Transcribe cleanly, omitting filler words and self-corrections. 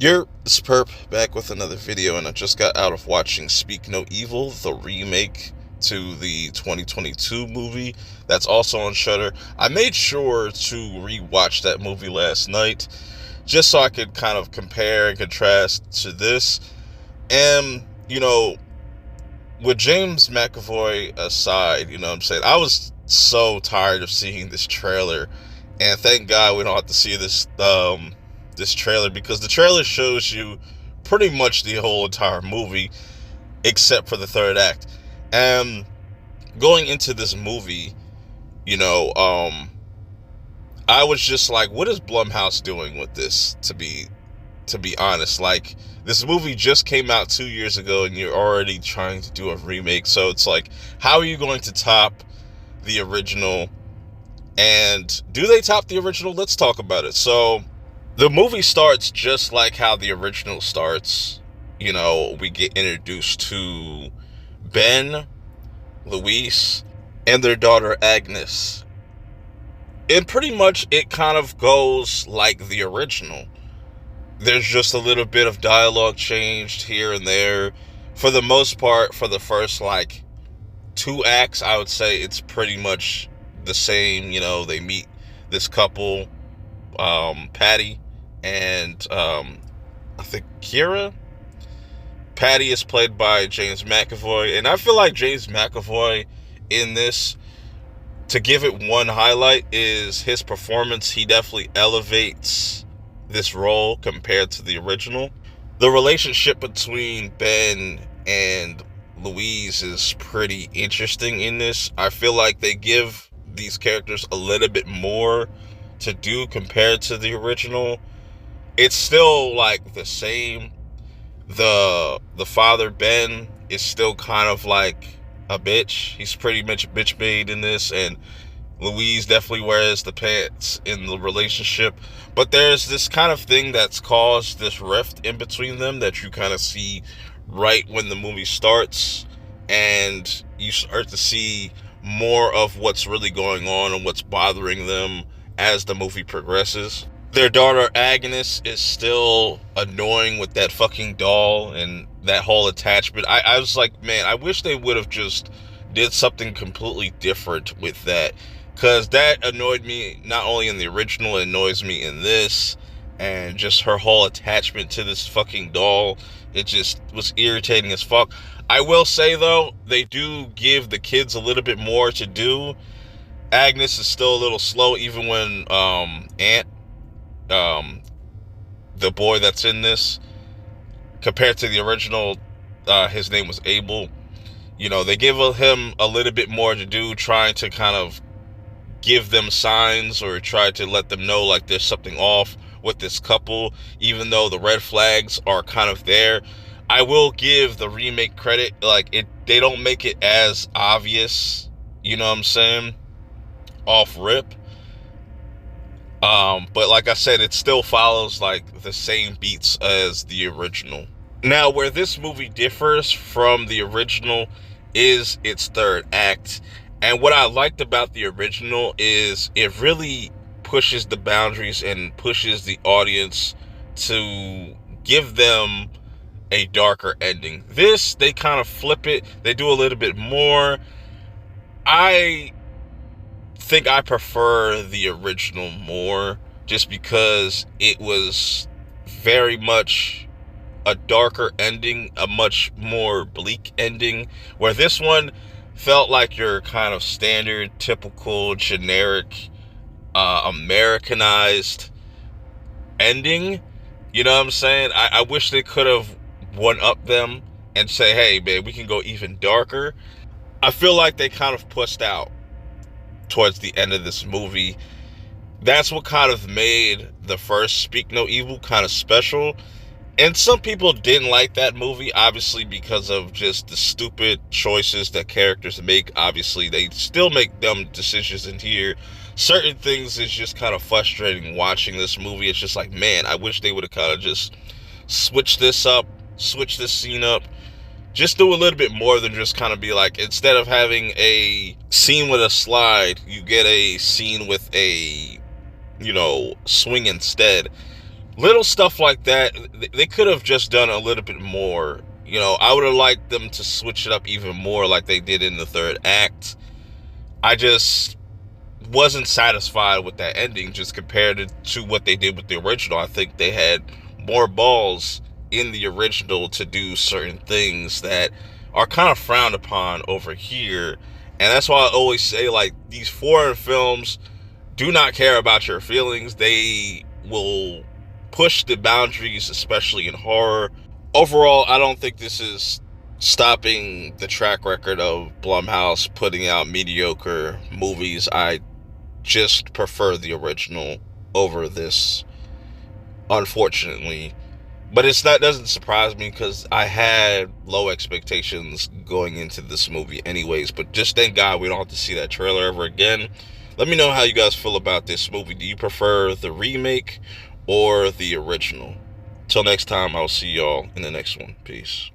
It's Perp back with another video, and I just got out of watching Speak No Evil, the remake to the 2022 movie that's also on Shudder. I made sure to rewatch that movie last night just so I could kind of compare and contrast to this. And, with James McAvoy aside, what I'm saying, I was so tired of seeing this trailer, and thank God we don't have to see this trailer, because the trailer shows you pretty much the whole entire movie except for the third act. And going into this movie, you know, um I was just like, what is Blumhouse doing with this, to be honest? Like, this movie just came out 2 years ago and you're already trying to do a remake. So it's like, how are you going to top the original? And do they top the original? Let's talk about it. So the movie starts just like how the original starts. We get introduced to Ben, Luis, and their daughter Agnes. And pretty much it kind of goes like the original. There's just a little bit of dialogue changed here and there. For the most part, for the first like two acts, I would say it's pretty much the same. They meet this couple, Patty and I think Kira. Patty is played by James McAvoy, and I feel like James McAvoy in this, to give it one highlight, is his performance. He definitely elevates this role compared to the original. The relationship between Ben and Louise is pretty interesting in this. I feel like they give these characters a little bit more to do compared to the original. It's still like the same. The father, Ben, is still kind of like a bitch. He's pretty much bitch made in this, and Louise definitely wears the pants in the relationship. But there's this kind of thing that's caused this rift in between them that you kind of see right when the movie starts, and you start to see more of what's really going on and what's bothering them as the movie progresses. Their daughter Agnes is still annoying with that fucking doll and that whole attachment. I was like, man, I wish they would have just did something completely different with that, because that annoyed me not only in the original, it annoys me in this. And just her whole attachment to this fucking doll, it just was irritating as fuck. I will say though, they do give the kids a little bit more to do. Agnes is still a little slow, even when Ant, the boy that's in this, compared to the original, his name was Abel. They give him a little bit more to do, trying to kind of give them signs or try to let them know like there's something off with this couple, even though the red flags are kind of there. I will give the remake credit, like they don't make it as obvious, you know what I'm saying, off rip. But like I said, it still follows like the same beats as the original. Now, where this movie differs from the original is its third act. And what I liked about the original is it really pushes the boundaries and pushes the audience to give them a darker ending. This, they kind of flip it. They do a little bit more. I think I prefer the original more, just because it was very much a darker ending, a much more bleak ending, where this one felt like your kind of standard, typical, generic, Americanized ending. You know what I'm saying? I wish they could have one up them and say, hey man, we can go even darker. I feel like they kind of pushed out towards the end of this movie. That's what kind of made the first Speak No Evil kind of special. And some people didn't like that movie, obviously, because of just the stupid choices that characters make. Obviously, they still make dumb decisions in here. Certain things is just kind of frustrating watching this movie. It's just like, man, I wish they would have kind of just switched this up, switched this scene up. Just do a little bit more than just kind of be like, instead of having a scene with a slide, you get a scene with a, swing instead. Little stuff like that, they could have just done a little bit more. You know, I would have liked them to switch it up even more like they did in the third act. I just wasn't satisfied with that ending just compared to what they did with the original. I think they had more balls in the original to do certain things that are kind of frowned upon over here. And that's why I always say, like, these foreign films do not care about your feelings. They will push the boundaries, especially in horror. Overall, I don't think this is stopping the track record of Blumhouse putting out mediocre movies. I just prefer the original over this, unfortunately. But it's not doesn't surprise me because I had low expectations going into this movie anyways. But just thank God we don't have to see that trailer ever again. Let me know how you guys feel about this movie. Do you prefer the remake or the original? Till next time, I'll see y'all in the next one. Peace.